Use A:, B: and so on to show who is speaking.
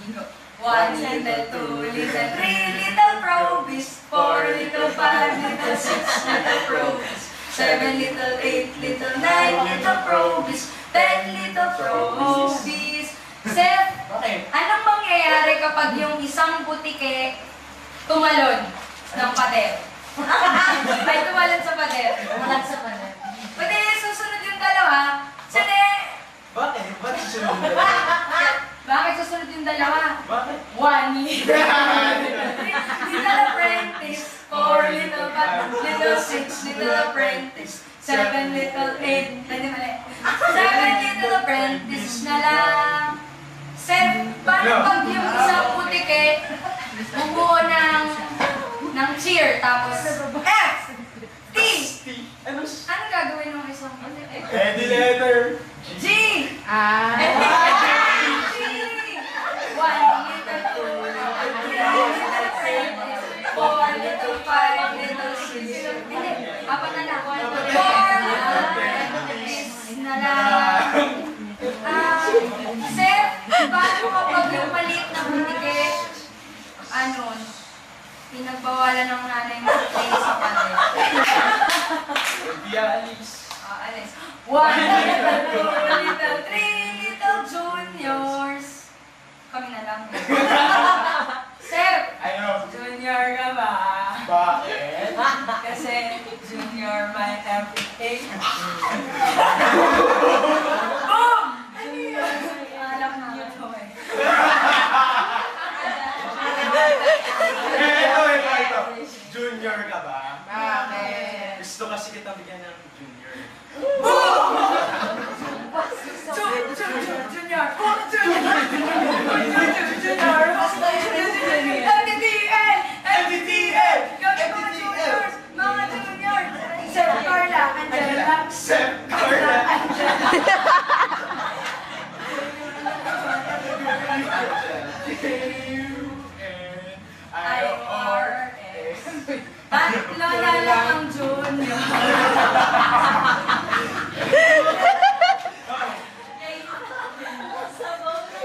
A: 1 little, 2 little, 3 little probis, 4 little, 5 little, 6 little probis, 7 little, 8 little, 9 little probis, 10 little probis. Seth, anong mangyayari kapag yung isang butike tumalon ng pader? Ay, tumalon sa pader.
B: Tumalon sa pader.
A: Pwede susunod yung dalawa. Sane!
C: Bakit? Bakit susunod yung dalawa?
A: Bakit susunod yung dalawa?
C: Bakit?
A: 1 little apprentice, 4 little, 5 little, 6 little apprentice, 7 little, 8, mali. 7 little apprentice na lang. Seth, paano pag yung isang butike bumuo ng cheer, tapos F, T,
C: Ano?
A: ano gagawin ng isang butike?
C: Eddie letter.
A: G,
B: Ah.
A: G, 1 little, 2 little, 3 little apprentice, 4 little, 5 little, 6 little, hindi, apat na lang, 4 little apprentice na lang. Seth, paano kapag yung maliit na butike, pinagbawalan ng nanay mo play sa pader?
C: Hindi alis.
A: Alis. 1 little, 2 little, 3 little juniors. Kami na lang. Seth,
C: Ano?
A: junior ka ba?
C: Bakit?
A: Kasi junior my everything. Boom! Alam niyo to eh.
C: Ito. Junior ka ba?
B: Bakit?
C: Gusto kasi kita bigyan ng junior.
A: Junior! Oh, junior!